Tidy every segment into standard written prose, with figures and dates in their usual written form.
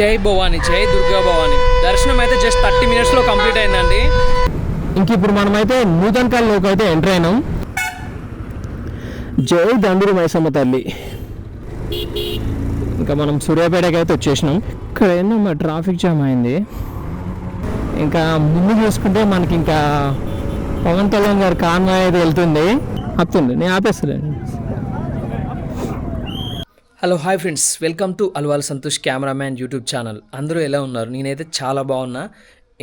జై భవాని, జై దుర్గా భవాని. దర్శనం అయితే జస్ట్ 30 minutesలో కంప్లీట్ అయిందండి. ఇంక ఇప్పుడు మనమైతే నూతన్కల్లోకి అయితే ఎంటర్ అయినాం. జై దండూరు మైసమ్మ తల్లి. ఇంకా మనం సూర్యాపేటకి అయితే వచ్చేసినాం. ఇక్కడ ఏంటమ్మా ట్రాఫిక్ జామ్ అయింది. ఇంకా ముందు చూసుకుంటే మనకి ఇంకా పవన్ కళ్యాణ్ గారి కాన్వాయ్ అయితే వెళ్తుంది. ఆపుతుంది, నేను ఆపేస్తాను. Hello hi friends, welcome to Alwal Santosh cameraman YouTube channel. అందరూ ఎలా ఉన్నారు? నేనైతే చాలా బాగున్నా.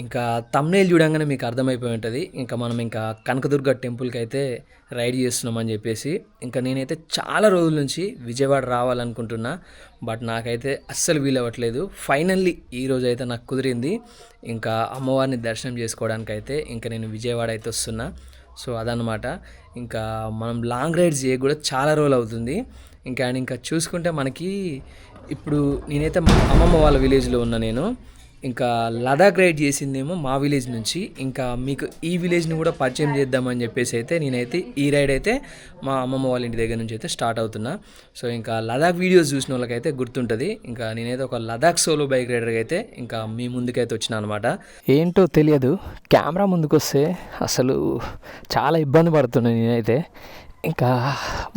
ఇంకా థంబ్నెయిల్ చూడంగానే మీకు అర్థమైపోయి ఉంటుంది. ఇంకా మనం ఇంకా కనకదుర్గ టెంపుల్కి అయితే రైడ్ చేస్తున్నామని చెప్పేసి. ఇంకా నేనైతే చాలా రోజుల నుంచి విజయవాడ రావాలనుకుంటున్నా, బట్ నాకైతే అస్సలు వీలవ్వట్లేదు. ఫైనల్లీ ఈరోజు అయితే నాకు కుదిరింది. ఇంకా అమ్మవారిని దర్శనం చేసుకోవడానికి అయితే ఇంకా నేను విజయవాడ అయితే వస్తున్నా. సో అదనమాట. ఇంకా మనం లాంగ్ రైడ్స్ కూడా చాలా రోజులు అవుతుంది. ఇంకా చూసుకుంటే మనకి ఇప్పుడు నేనైతే మా అమ్మమ్మ వాళ్ళ విలేజ్లో ఉన్నా. నేను ఇంకా లదాఖ్ రైడ్ చేసిందేమో మా విలేజ్ నుంచి. ఇంకా మీకు ఈ విలేజ్ని కూడా పరిచయం చేద్దామని చెప్పేసి అయితే నేనైతే ఈ రైడ్ అయితే మా అమ్మమ్మ వాళ్ళ ఇంటి దగ్గర నుంచి అయితే స్టార్ట్ అవుతున్నా. సో ఇంకా లదాఖ్ వీడియోస్ చూసిన వాళ్ళకైతే గుర్తుంటుంది. ఇంకా నేనైతే ఒక లదాఖ్ సోలో బైక్ రైడర్గా అయితే ఇంకా మీ ముందుకైతే వచ్చిన అనమాట. ఏంటో తెలియదు, కెమెరా ముందుకు వస్తే అసలు చాలా ఇబ్బంది పడుతున్నాను నేనైతే. ఇంకా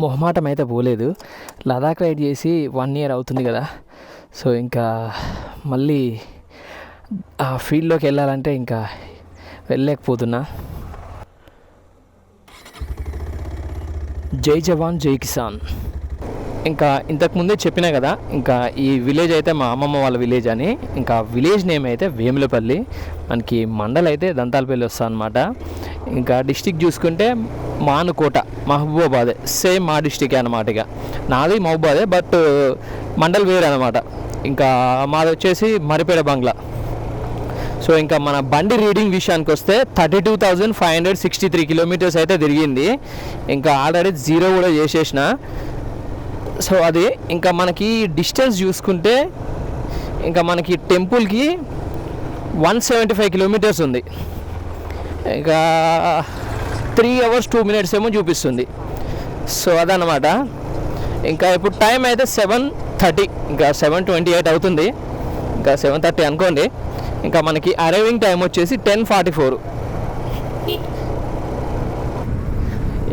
మొహమాటం అయితే పోలేదు. లదాఖ్ రైడ్ చేసి 1 year అవుతుంది కదా. సో ఇంకా మళ్ళీ ఆ ఫీల్డ్లోకి వెళ్ళాలంటే ఇంకా వెళ్ళలేకపోతున్నా. జై జవాన్ జై కిసాన్. ఇంకా ఇంతకుముందే చెప్పినా కదా, ఇంకా ఈ విలేజ్ అయితే మా అమ్మమ్మ వాళ్ళ విలేజ్ అని. ఇంకా విలేజ్ నేమ్ అయితే వేములపల్లి. మనకి మండల్ అయితే దంతాలపల్లి వస్తా అనమాట. ఇంకా డిస్టిక్ చూసుకుంటే మానుకోట, మహబూబాబాదే. సేమ్ మా డిస్టికే అనమాట. ఇక నాది మహబూబాదే, బట్ మండల్ వేరే అనమాట. ఇంకా మాది వచ్చేసి మరిపేడ బంగ్లా. సో ఇంకా మన బండి రీడింగ్ విషయానికి వస్తే 32,563 kilometers అయితే తిరిగింది. ఇంకా ఆల్రెడీ 0 కూడా చేసేసిన. సో అది ఇంకా మనకి డిస్టెన్స్ చూసుకుంటే ఇంకా మనకి టెంపుల్కి 175 kilometers ఉంది. ఇంకా 3 hours 2 minutes ఏమో చూపిస్తుంది. సో అదనమాట. ఇంకా ఇప్పుడు టైం అయితే 7:30, ఇంకా 7:28 అవుతుంది. ఇంకా 7:30 అనుకోండి. ఇంకా మనకి అరైవింగ్ టైం వచ్చేసి 10:44.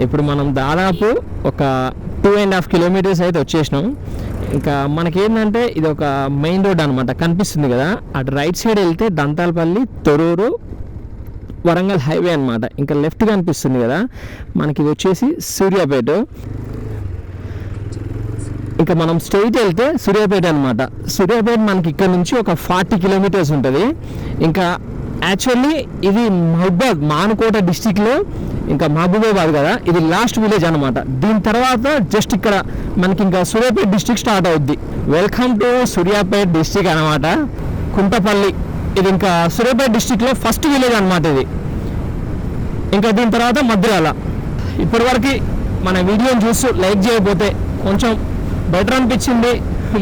ఇప్పుడు మనం దాదాపు ఒక 2.5 kilometers అయితే వచ్చేసినాం. ఇంకా మనకేంటంటే ఇది ఒక మెయిన్ రోడ్ అనమాట, కనిపిస్తుంది కదా. అటు రైట్ సైడ్ వెళ్తే దంతాలపల్లి, తొర్రూరు, వరంగల్ హైవే అనమాట. ఇంకా లెఫ్ట్ కనిపిస్తుంది కదా మనకి, ఇది వచ్చేసి సూర్యాపేట. ఇంకా మనం స్ట్రైట్ వెళ్తే సూర్యాపేట అనమాట. సూర్యాపేట మనకి ఇక్కడ నుంచి ఒక 40 kilometers ఉంటుంది. ఇంకా యాక్చువల్లీ ఇది మహబూబాద్, మానుకోట డిస్టిక్లో ఇంకా మహబూబాబాద్ కదా, ఇది లాస్ట్ విలేజ్ అనమాట. దీని తర్వాత జస్ట్ ఇక్కడ మనకి ఇంకా సూర్యాపేట డిస్టిక్ స్టార్ట్ అవుద్ది. వెల్కమ్ టు సూర్యాపేట డిస్టిక్ అనమాట. కుంటపల్లి, ఇది ఇంకా సూర్యాపేట డిస్టిక్లో ఫస్ట్ విలేజ్ అనమాట ఇది. ఇంకా దీని తర్వాత మద్రాల. ఇప్పటివరకు మన వీడియోని చూస్తూ లైక్ చేయకపోతే కొంచెం బెటర్ అనిపించింది,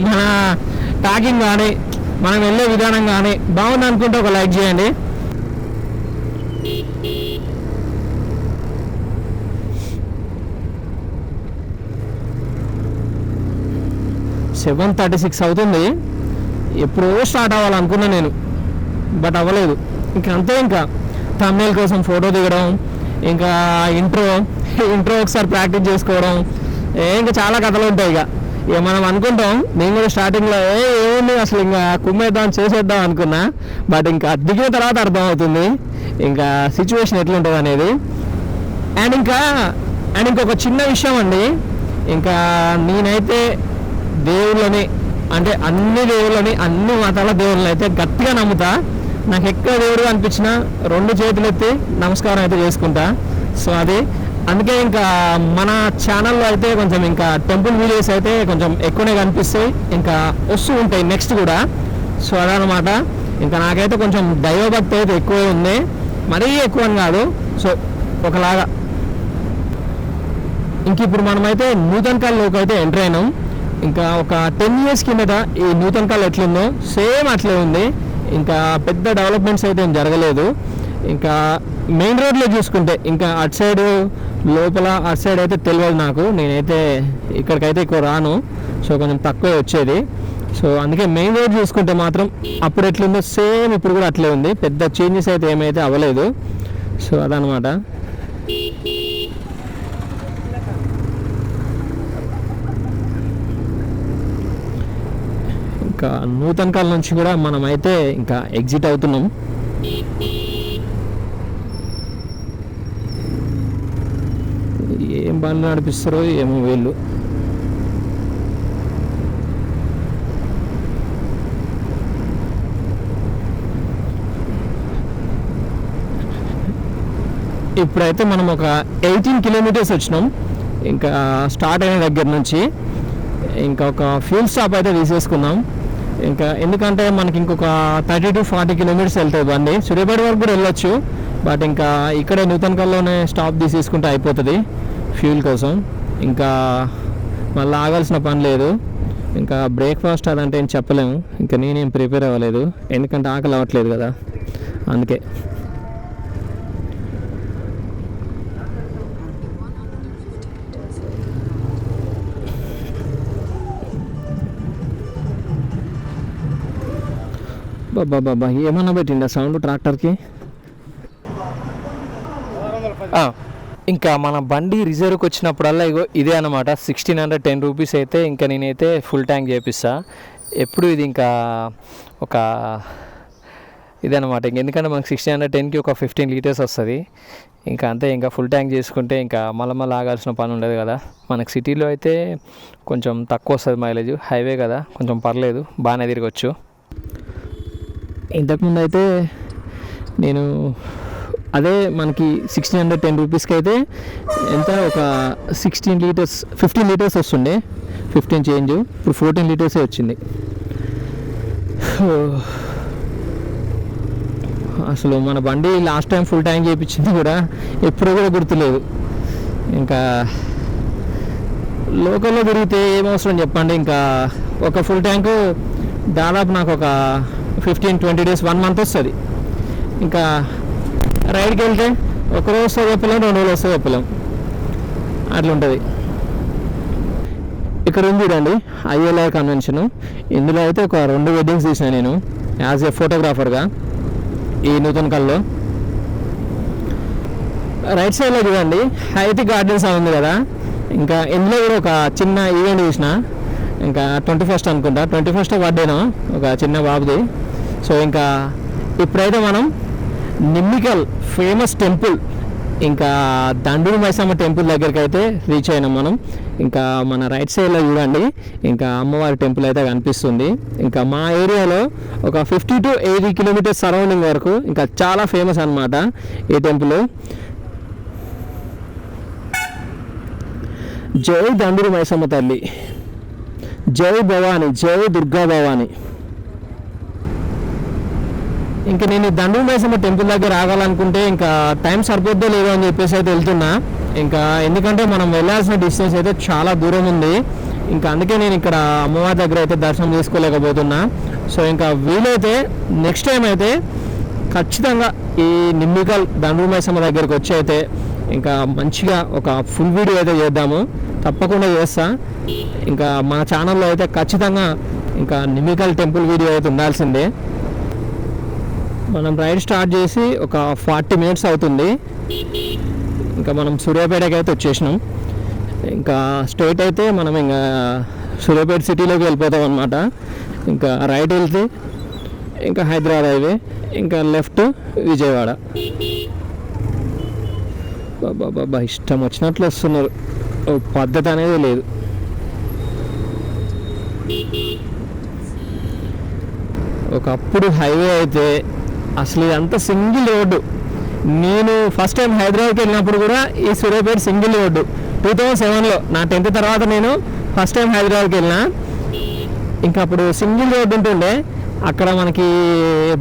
మన టాకింగ్ కానీ మనం వెళ్ళే విధానం కానీ బాగుంది అనుకుంటే ఒక లైక్ చేయండి. $7:36 అవుతుంది. ఎప్పుడో స్టార్ట్ అవ్వాలనుకున్నా నేను, బట్ అవ్వలేదు. ఇంకా అంతే. ఇంకా థంబ్నెయిల్ కోసం ఫోటో దిగడం, ఇంకా ఇంట్రో ఒకసారి ప్రాక్టీస్ చేసుకోవడం, ఇంకా చాలా కథలు ఉంటాయి. ఇక మనం అనుకుంటాం, నేను కూడా స్టార్టింగ్లో ఏముంది అసలు ఇంకా కుమ్మేద్దాం చేసేద్దాం అనుకున్నా, బట్ ఇంకా దిగిన తర్వాత అర్థమవుతుంది ఇంకా సిచ్యువేషన్ ఎట్లుంటుంది అనేది. అండ్ ఇంకొక చిన్న విషయం అండి, ఇంకా నేనైతే దేవుళ్ళని, అంటే అన్ని దేవుళ్ళని, అన్ని మతాల దేవుళ్ళని అయితే గట్టిగా నమ్ముతా. నాకు ఎక్కడ దేవుడు అనిపించినా 2 చేతులు ఎత్తి నమస్కారం అయితే చేసుకుంటా. సో అది అందుకే ఇంకా మన ఛానల్లో అయితే కొంచెం ఇంకా టెంపుల్ వీడియోస్ అయితే కొంచెం ఎక్కువనే కనిపిస్తాయి, ఇంకా వస్తూ ఉంటాయి నెక్స్ట్ కూడా. సో అదనమాట. ఇంకా నాకైతే కొంచెం దైవభక్తి అయితే ఎక్కువే ఉంది, మరీ ఎక్కువ అని కాదు. సో ఒకలాగా. ఇంక ఇప్పుడు మనమైతే నూతన్కల్లోకి అయితే ఎంటర్ అయినాం. ఇంకా ఒక 10 years కిందట ఈ నూతన్కల్ ఎట్లుందో సేమ్ అట్లే ఉంది. ఇంకా పెద్ద డెవలప్మెంట్స్ అయితే ఏం జరగలేదు. ఇంకా మెయిన్ రోడ్లో చూసుకుంటే ఇంకా అటు సైడ్ లోపల, అటు సైడ్ అయితే తెలియదు నాకు. నేనైతే ఇక్కడికైతే ఎక్కువ రాను, సో కొంచెం తక్కువే వచ్చేది. సో అందుకే మెయిన్ రోడ్ చూసుకుంటే మాత్రం అప్పుడు ఎట్లుందో సేమ్ ఇప్పుడు కూడా అట్లే ఉంది, పెద్ద చేంజెస్ అయితే ఏమైతే అవ్వలేదు. సో అదనమాట. ఇంకా నూతన్ కాల్ నుంచి కూడా మనం అయితే ఇంకా ఎగ్జిట్ అవుతున్నాం. ఏం బండ్లు నడిపిస్తారో ఏమో వీళ్ళు. ఇప్పుడైతే మనం ఒక 18 కిలోమీటర్స్ వచ్చినాం ఇంకా స్టార్ట్ అయిన దగ్గర నుంచి. ఇంకా ఒక ఫ్యూల్ స్టాప్ అయితే తీసేసుకున్నాం. ఇంకా ఎందుకంటే మనకి ఇంకొక 30 to 40 కిలోమీటర్స్ వెళ్తుంది బండి. సూర్యాపేట వరకు కూడా వెళ్ళొచ్చు, బట్ ఇంకా ఇక్కడే నూతన్కల్లోనే స్టాప్ తీసేసుకుంటే అయిపోతుంది ఫ్యూల్ కోసం. ఇంకా మళ్ళీ ఆగాల్సిన పని లేదు. ఇంకా బ్రేక్ఫాస్ట్ అదంటే ఏం చెప్పలేము, ఇంకా నేనేం ప్రిపేర్ అవ్వలేదు ఎందుకంటే ఆకలి అవ్వట్లేదు కదా, అందుకే. బాబా ఏమన్నా పెట్టిండా సౌండ్ ట్రాక్టర్కి. ఇంకా మన బండి రిజర్వ్కి వచ్చినప్పుడల్లా ఇగో ఇదే అనమాట, 1610 రూపీస్ అయితే ఇంకా నేనైతే ఫుల్ ట్యాంక్ చేపిస్తా ఎప్పుడు. ఇది ఇంకా ఒక ఇదే అనమాట, ఎందుకంటే మనకు 1610కి ఒక 15 లీటర్స్ వస్తుంది. ఇంకా అంతే, ఇంకా ఫుల్ ట్యాంక్ చేసుకుంటే ఇంకా మళ్ళీ ఆగాల్సిన పని ఉండదు కదా. మనకు సిటీలో అయితే కొంచెం తక్కువ వస్తుంది మైలేజ్, హైవే కదా కొంచెం పర్లేదు, బాగానే తిరగచ్చు. ఇంతకుముందు అయితే నేను అదే మనకి 1610 రూపీస్కి అయితే ఎంత ఒక 15 లీటర్స్ వస్తుండే, 15 చేంజ్. ఇప్పుడు 14 లీటర్సే వచ్చింది. అసలు మన బండి లాస్ట్ టైం ఫుల్ ట్యాంక్ చేయించింది కూడా ఎప్పుడూ కూడా గుర్తులేదు. ఇంకా లోకల్లో తిరిగితే ఏమవసరం చెప్పండి, ఇంకా ఒక ఫుల్ ట్యాంకు దాదాపు నాకు ఒక 15-20 డేస్ 1 మంత్ వస్తుంది. ఇంకా రైడ్కి వెళ్తే ఒక రోజు వస్తే చెప్పలేం, 2 రోజులు వస్తే చెప్పలేం, అట్లుంటుంది. ఇక్కడ ఉంది చూడండి ILR కన్వెన్షన్. ఇందులో అయితే ఒక 2 వెడ్డింగ్స్ తీసిన నేను యాజ్ ఏ ఫోటోగ్రాఫర్గా ఈ నూతన్కల్లో. రైట్ సైడ్లో చూడండి హైతి గార్డెన్స్ ఉంది కదా, ఇంకా ఇందులో కూడా ఒక చిన్న ఈవెంట్ చూసిన. ఇంకా 21st అనుకుంటా, 21st బర్త్డేనో ఒక చిన్న బాబుది. సో ఇంకా ఇప్పుడైతే మనం నిమ్మికల్ ఫేమస్ టెంపుల్, ఇంకా దండూరు మైసమ్మ టెంపుల్ దగ్గరికి అయితే రీచ్ అయినాం మనం. ఇంకా మన రైట్ సైడ్లో చూడండి ఇంకా అమ్మవారి టెంపుల్ అయితే కనిపిస్తుంది. ఇంకా మా ఏరియాలో ఒక 50 to 80 కిలోమీటర్స్ సరౌండింగ్ వరకు ఇంకా చాలా ఫేమస్ అన్నమాట ఈ టెంపుల్. జై దండూరు మైసమ్మ తల్లి, జై భవాని, జై దుర్గా భవాని. ఇంకా నేను దండూరు మైసమ్మ టెంపుల్ దగ్గర రావాలనుకుంటే ఇంకా టైం సరిపోద్దో లేదో అని చెప్పేసి అయితే వెళ్తున్నా. ఇంకా ఎందుకంటే మనం వెళ్ళాల్సిన డిస్టెన్స్ అయితే చాలా దూరం ఉంది. ఇంకా అందుకే నేను ఇక్కడ అమ్మవారి దగ్గర అయితే దర్శనం చేసుకోలేకపోతున్నా. సో ఇంకా వీలైతే నెక్స్ట్ టైం అయితే ఖచ్చితంగా ఈ నిమ్మికల్ దండూరు మైసమ్మ దగ్గరికి వచ్చి అయితే ఇంకా మంచిగా ఒక ఫుల్ వీడియో అయితే చేద్దాము, తప్పకుండా చేస్తా. ఇంకా మా ఛానల్లో అయితే ఖచ్చితంగా ఇంకా నిమ్మికల్ టెంపుల్ వీడియో అయితే ఉండాల్సిందే. మనం రైడ్ స్టార్ట్ చేసి ఒక 40 మినిట్స్ అవుతుంది. ఇంకా మనం సూర్యాపేటకి అయితే వచ్చేసినాం. ఇంకా స్ట్రైట్ అయితే మనం ఇంకా సూర్యాపేట సిటీలోకి వెళ్ళిపోతాం అన్నమాట. ఇంకా రైట్ వెళ్తే ఇంకా హైదరాబాద్ హైవే, ఇంకా లెఫ్ట్ విజయవాడ. బాబా ఇష్టం వచ్చినట్లు వస్తున్నారు, పద్ధతి అనేది లేదు. ఒకప్పుడు హైవే అయితే అసలు ఇదంతా సింగిల్ రోడ్డు. నేను ఫస్ట్ టైం హైదరాబాద్కి వెళ్ళినప్పుడు కూడా ఈ సూర్యాపేట సింగిల్ రోడ్డు 2007లో నా 10th తర్వాత నేను ఫస్ట్ టైం హైదరాబాద్కి వెళ్ళిన. ఇంకా అప్పుడు సింగిల్ రోడ్డు ఉంటుండే, అక్కడ మనకి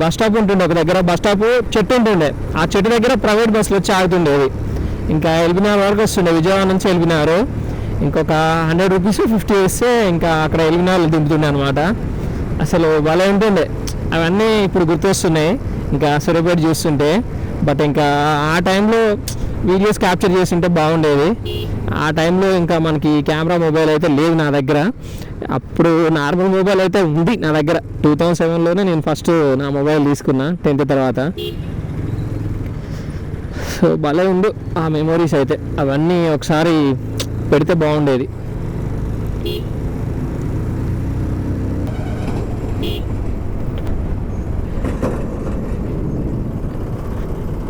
బస్ స్టాప్ ఉంటుండే, ఒక దగ్గర బస్ స్టాప్ చెట్టు ఉంటుండే, ఆ చెట్టు దగ్గర ప్రైవేట్ బస్సులు వచ్చి ఆగుతుండేది. ఇంకా ఎల్బీనగర్ వరకు వస్తుండే, విజయవాడ నుంచి ఎల్బీనగర్. ఇంకొక 100 రూపీస్ 50 వేస్తే ఇంకా అక్కడ ఎల్బీనగర్లో దింపుతుండే అనమాట. అసలు భలే ఉంటుండే. అవన్నీ ఇప్పుడు గుర్తొస్తున్నాయి ఇంకా సూర్యాపేట చూస్తుంటే. బట్ ఇంకా ఆ టైంలో వీడియోస్ క్యాప్చర్ చేస్తుంటే బాగుండేది. ఆ టైంలో ఇంకా మనకి కెమెరా మొబైల్ అయితే లేదు నా దగ్గర. అప్పుడు నార్మల్ మొబైల్ అయితే ఉంది నా దగ్గర. 2007లోనే నేను ఫస్ట్ నా మొబైల్ తీసుకున్నా 10th తర్వాత. సో భలే ఉండు ఆ మెమొరీస్ అయితే. అవన్నీ ఒకసారి పెడితే బాగుండేది.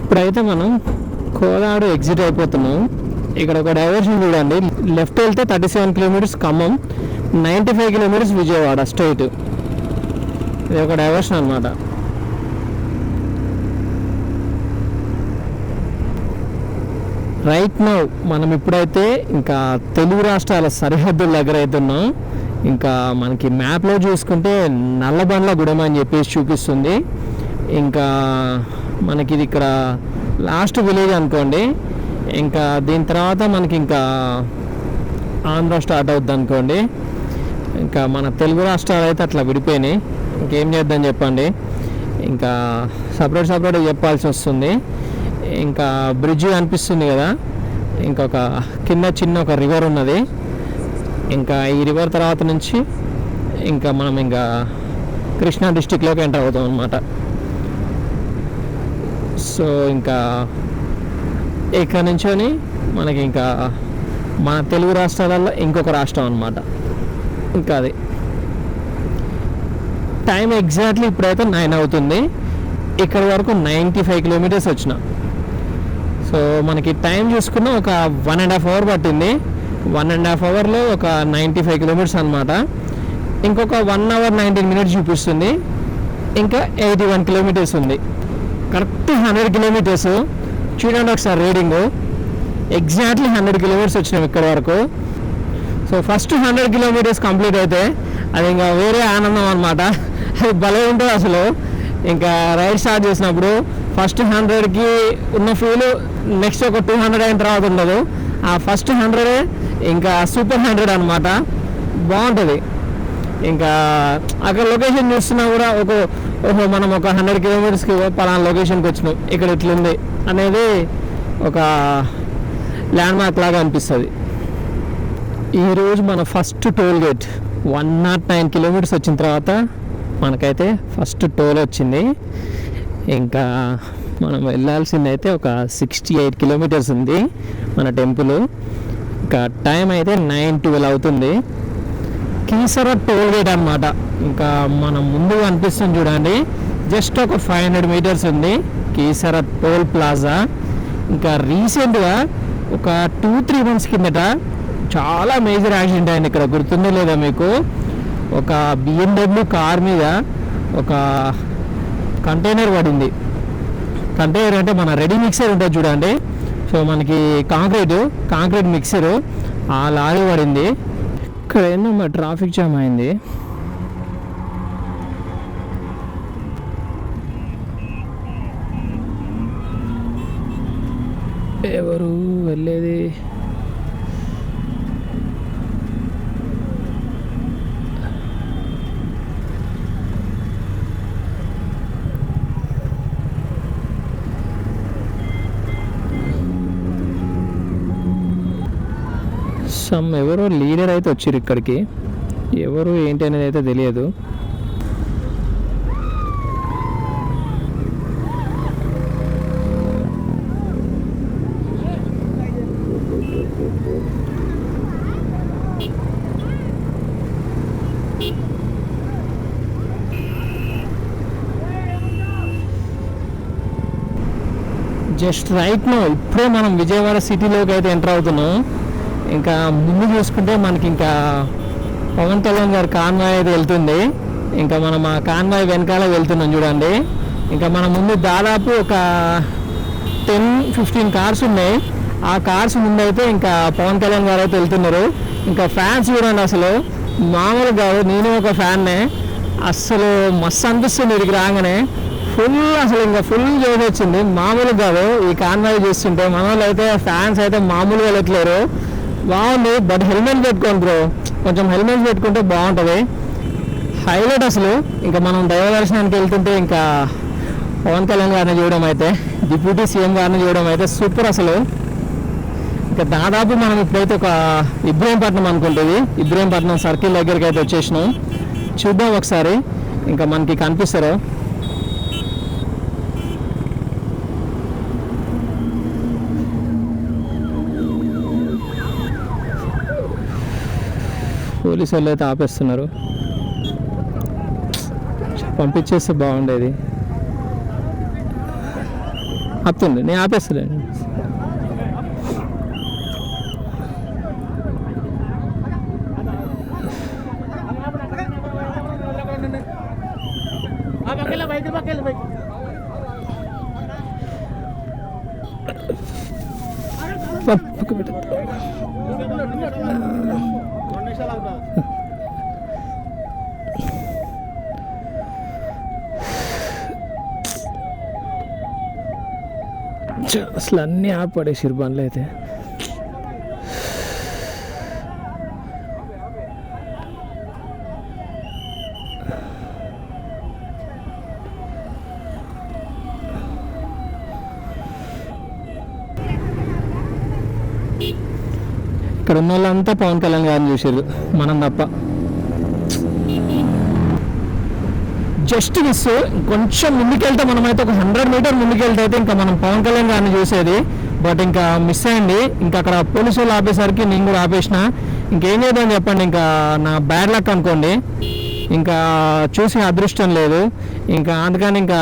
ఇప్పుడైతే మనం కోదాడు ఎగ్జిట్ అయిపోతున్నాం. ఇక్కడ ఒక డైవర్షన్ చూడండి. లెఫ్ట్ వెళ్తే 37 kilometres Khammam, 95 kilometres Vijayawada straight. ఇది ఒక డైవర్షన్ అనమాట. రైట్ నౌ మనం ఇప్పుడైతే ఇంకా తెలుగు రాష్ట్రాల సరిహద్దుల దగ్గర అవుతున్నాం. ఇంకా మనకి మ్యాప్లో చూసుకుంటే నల్లబండ్లగూడెం అని చెప్పేసి చూపిస్తుంది. ఇంకా మనకి ఇది ఇక్కడ లాస్ట్ విలేజ్ అనుకోండి. ఇంకా దీని తర్వాత మనకి ఇంకా ఆంధ్ర స్టార్ట్ అవుద్ది అనుకోండి. ఇంకా మన తెలుగు రాష్ట్రాలు అయితే అట్లా విడిపోయినాయి. ఇంకేం చేద్దాం చెప్పండి. ఇంకా సపరేట్ చెప్పాల్సి వస్తుంది. ఇంకా బ్రిడ్జ్ అనిపిస్తుంది కదా, ఇంకొక కింద చిన్న ఒక రివర్ ఉన్నది. ఇంకా ఈ రివర్ తర్వాత నుంచి ఇంకా మనం ఇంకా కృష్ణా డిస్టిక్లోకి ఎంటర్ అవుతాం అన్నమాట. సో ఇంకా ఇక్కడ నుంచొని మనకి ఇంకా మన తెలుగు రాష్ట్రాలలో ఇంకొక రాష్ట్రం అన్నమాట. ఇంకా అది టైం ఎగ్జాక్ట్లీ ఇప్పుడైతే 9 అవుతుంది. ఇక్కడ వరకు 95 కిలోమీటర్స్ వచ్చిన. సో మనకి టైం చూసుకున్న ఒక 1.5 hour పట్టింది. 1.5 hourలో ఒక 95 కిలోమీటర్స్ అనమాట. ఇంకొక 1 hour 19 minutes చూపిస్తుంది. ఇంకా 81 కిలోమీటర్స్ ఉంది. Correct 100 kilometres. చూడండి ఒకసారి రీడింగు. ఎగ్జాక్ట్లీ 100 కిలోమీటర్స్ వచ్చినాం ఇక్కడ వరకు. సో ఫస్ట్ 100 కిలోమీటర్స్ కంప్లీట్ అయితే అది ఇంకా వేరే ఆనందం అనమాట. అది భలే ఉంటుంది అసలు. ఇంకా రైడ్ స్టార్ట్ చేసినప్పుడు ఫస్ట్ 100కి ఉన్న ఫీల్ నెక్స్ట్ ఒక 200 అయిన తర్వాత ఉండదు. ఆ ఫస్ట్ 100 ఇంకా సూపర్ 100 అనమాట. బాగుంటుంది. ఇంకా అక్కడ లొకేషన్ చూస్తున్నా కూడా ఓహో మనం ఒక 100 కిలోమీటర్స్కి పలానా లొకేషన్కి వచ్చినాం, ఇక్కడ ఇట్లుంది అనేది ఒక ల్యాండ్ మార్క్ లాగా అనిపిస్తుంది. ఈరోజు మన ఫస్ట్ టోల్ గేట్ 109 కిలోమీటర్స్ వచ్చిన తర్వాత మనకైతే ఫస్ట్ టోల్ వచ్చింది. ఇంకా మనం వెళ్ళాల్సింది అయితే ఒక 68 కిలోమీటర్స్ ఉంది మన టెంపుల్. ఇంకా టైం అయితే 9:12 అవుతుంది. కీసర టోల్ గేట్ అనమాట. ఇంకా మనం ముందు అనిపిస్తుంది చూడండి, జస్ట్ ఒక 500 మీటర్స్ ఉంది కీసర టోల్ ప్లాజా. ఇంకా రీసెంట్గా ఒక 2-3 months కిందట చాలా మేజర్ యాక్సిడెంట్ అయింది ఇక్కడ. గుర్తుందో లేదా మీకు? ఒక BMW కార్ మీద ఒక కంటైనర్ పడింది. కంటైనర్ అంటే మన రెడీ మిక్సర్ ఉంటుంది చూడండి. సో మనకి కాంక్రీట్ మిక్సరు ఆ లారీ పడింది. ఇక్కడ ఏందమ్మా ట్రాఫిక్ జామ్ అయింది. ఎవరు వెళ్ళేది? ఎవరో లీడర్ అయితే వచ్చారు ఇక్కడికి. ఎవరు ఏంటి అనేది అయితే తెలియదు. జస్ట్ రైట్ నో ఇప్పుడే మనం విజయవాడ సిటీలోకి అయితే ఎంటర్ అవుతున్నాం. ఇంకా ముందు చూసుకుంటే మనకి ఇంకా పవన్ కళ్యాణ్ గారి కాన్వాయ్ అయితే వెళ్తుంది. ఇంకా మనం ఆ కాన్వాయ్ వెనకాల వెళ్తున్నాం చూడండి. ఇంకా మన ముందు దాదాపు ఒక 10-15 కార్స్ ఉన్నాయి. ఆ కార్స్ ముందు అయితే ఇంకా పవన్ కళ్యాణ్ గారు అయితే వెళ్తున్నారు. ఇంకా ఫ్యాన్స్ చూడండి అసలు మామూలు కాదు. నేను ఒక ఫ్యాన్నే. అస్సలు మస్తు అనిపిస్తుంది ఇక్కడికి రాగానే. అసలు ఇంకా ఫుల్ జోష్ వచ్చింది. మామూలు కాదు ఈ కాన్వాయ్ చూస్తుంటే. మన వాళ్ళు అయితే ఫ్యాన్స్ అయితే మామూలుగా వెళ్ళట్లేరు. బాగుంది. బట్ హెల్మెట్ పెట్టుకోండి బ్రో, కొంచెం హెల్మెట్ పెట్టుకుంటే బాగుంటుంది. హైలైట్ అసలు. ఇంకా మనం దైవ దర్శనానికి వెళ్తుంటే ఇంకా పవన్ కళ్యాణ్ గారిని చూడడం అయితే, డిప్యూటీ సీఎం గారిని చూడడం అయితే సూపర్ అసలు. ఇంకా దాదాపు మనం ఇప్పుడైతే ఒక ఇబ్రహీంపట్నం అనుకుంటుంది, ఇబ్రహీంపట్నం సర్కిల్ దగ్గరికి అయితే వచ్చేసినాం. చూద్దాం ఒకసారి ఇంకా మనకి కనిపిస్తారో. పోలీసు వాళ్ళు అయితే ఆపేస్తున్నారు, పంపించేస్తే బాగుండేది. ఆపుతుంది, నేను ఆపేస్తలేను. అసలు అన్నీ ఆపడేసారు బండ్లు అయితే. ఇక్కడ ఉన్న వాళ్ళంతా పవన్ కళ్యాణ్ గారిని చూసారు, మనం తప్ప. జస్ట్ మిస్, కొంచెం ముందుకెళ్తే మనమైతే ఒక 100 మీటర్ ముందుకెళ్తే అయితే ఇంకా మనం పవన్ కళ్యాణ్ గారిని చూసేది. బట్ ఇంకా మిస్ అయ్యింది. ఇంకా అక్కడ పోలీసు వాళ్ళు ఆపేసరికి నేను కూడా ఆపేసిన. ఇంకేం చేద్దాం చెప్పండి, ఇంకా నా బ్యాడ్ లక్ అనుకోండి. ఇంకా చూసి అదృష్టం లేదు. ఇంకా అందుకని ఇంకా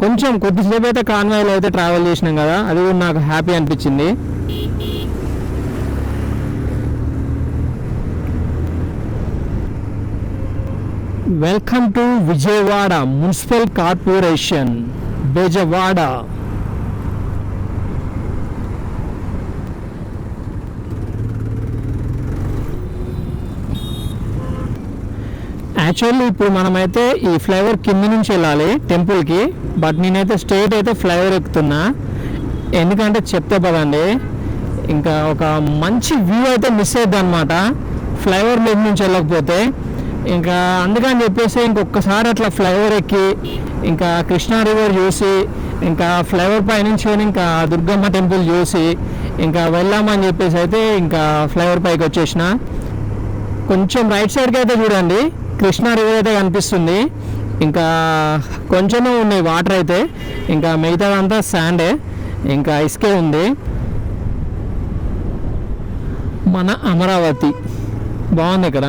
కొంచెం కొద్దిసేపు అయితే కాన్వాయ్లో అయితే ట్రావెల్ చేసినాం కదా, అది కూడా నాకు హ్యాపీ అనిపించింది. Welcome to Vijayawada municipal corporation, Bezawada. Actually ఇప్పుడు మనమైతే ఈ ఫ్లైఓవర్ కింద నుంచి వెళ్ళాలి టెంపుల్కి. బట్ నేనైతే స్ట్రైట్ అయితే ఫ్లైఓవర్ ఎక్కుతున్నా, ఎందుకంటే చెప్తే పదండి ఇంకా ఒక మంచి వ్యూ అయితే మిస్ అవుతుంది అనమాట ఫ్లైఓవర్ మీద నుంచి వెళ్ళకపోతే. ఇంకా అందుకని చెప్పేసి ఇంకొకసారి అట్లా ఫ్లైఓవర్ ఎక్కి ఇంకా కృష్ణా రివర్ చూసి ఇంకా ఫ్లైఓవర్ పైనుంచి ఇంకా దుర్గమ్మ టెంపుల్ చూసి ఇంకా వెళ్దామని చెప్పేసి అయితే ఇంకా ఫ్లైఓవర్ పైకి వచ్చేసిన. కొంచెం రైట్ సైడ్కి అయితే చూడండి కృష్ణా రివర్ అయితే కనిపిస్తుంది. ఇంకా కొంచెమే ఉన్నాయి వాటర్ అయితే, ఇంకా మిగతాదంతా శాండే, ఇంకా ఇసుకే ఉంది. మన అమరావతి బాగుంది ఇక్కడ.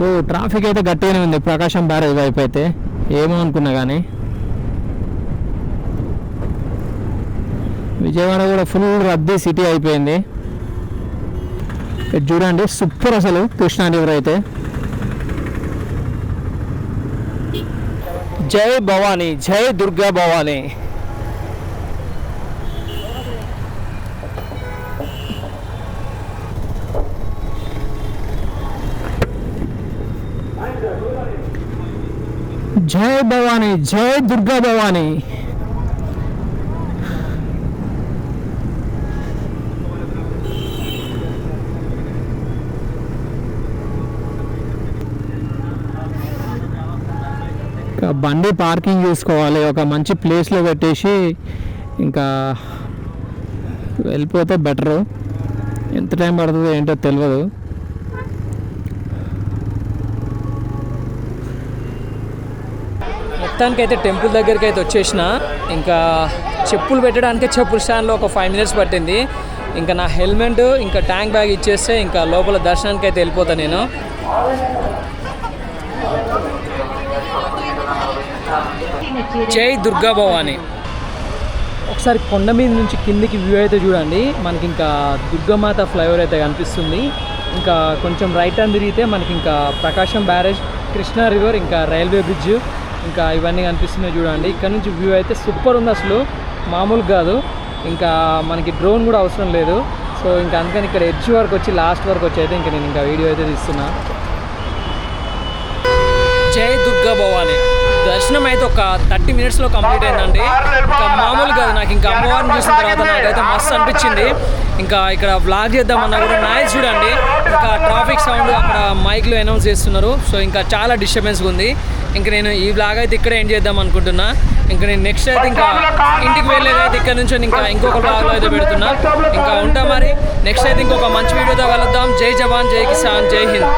ఓ ట్రాఫిక్ అయితే గట్టిగానే ఉంది ప్రకాశం బ్యారేజ్ వైపు అయితే, ఏమో అనుకున్నా కానీ. విజయవాడ కూడా ఫుల్ రద్దీ సిటీ అయిపోయింది. ఇటు చూడండి సూపర్ అసలు కృష్ణా రివర్ అయితే. జై భవానీ, జై దుర్గా భవానీ. జై భవానీ, జై దుర్గా భవానీ. బండి పార్కింగ్ చూసుకోవాలి, ఒక మంచి ప్లేస్లో పెట్టేసి ఇంకా వెళ్ళిపోతే బెటరు. ఎంత టైం పడుతుందో ఏంటో తెలియదు. మొత్తానికి అయితే టెంపుల్ దగ్గరికి అయితే వచ్చేసిన. ఇంకా చెప్పులు పెట్టడానికి చెప్పుల స్టాండ్లో ఒక 5 minutes పట్టింది. ఇంకా నా హెల్మెట్ ఇంకా ట్యాంక్ బ్యాగ్ ఇచ్చేస్తే ఇంకా లోపల దర్శనానికి అయితే వెళ్ళిపోతాను నేను. జై దుర్గా భవానీ. ఒకసారి కొండ మీద నుంచి కిందికి వ్యూ అయితే చూడండి, మనకి ఇంకా దుర్గామాత ఫ్లైఓవర్ అయితే కనిపిస్తుంది. ఇంకా కొంచెం రైట్ హ్యాండ్ తిరిగితే మనకి ఇంకా ప్రకాశం బ్యారేజ్, కృష్ణా రివర్, ఇంకా రైల్వే బ్రిడ్జ్, ఇంకా ఇవన్నీ కనిపిస్తున్నాయి చూడండి. ఇక్కడ నుంచి వ్యూ అయితే సూపర్ ఉంది అసలు, మామూలుగా కాదు. ఇంకా మనకి డ్రోన్ కూడా అవసరం లేదు. సో ఇంకా అందుకని ఇక్కడ ఎడ్జ్ వరకు వచ్చి లాస్ట్ వరకు వచ్చి అయితే ఇంకా నేను ఇంకా వీడియో అయితే తీస్తున్నా. జై దుర్గా భవానీ. దర్శనం అయితే ఒక 30 minutesలో కంప్లీట్ అయిందండి. ఇంకా మామూలు కాదు, నాకు ఇంకా అమ్మవారిని చూసిన తర్వాత నాకైతే మస్తు అనిపించింది. ఇంకా ఇక్కడ వ్లాగ్ చేద్దామన్నా కూడా నాయిస్ చూడండి, ఇంకా ట్రాఫిక్ సౌండ్ అక్కడ మైక్లో అనౌన్స్ చేస్తున్నారు. సో ఇంకా చాలా డిస్టర్బెన్స్గా ఉంది. ఇంకా నేను ఈ వ్లాగ్ అయితే ఇక్కడే ఎండ్ చేద్దాం అనుకుంటున్నా. ఇంకా నేను నెక్స్ట్ అయితే ఇంకా ఇంటికి వెళ్ళేదైతే ఇక్కడ నుంచి ఇంకా ఇంకొక బ్లాగ్లో అయితే పెడుతున్నా. ఇంకా ఉంటా మరి. నెక్స్ట్ అయితే ఇంకొక మంచి వీడియోతో కలుద్దాం. జై జవాన్, జై కిసాన్, జై హింద్.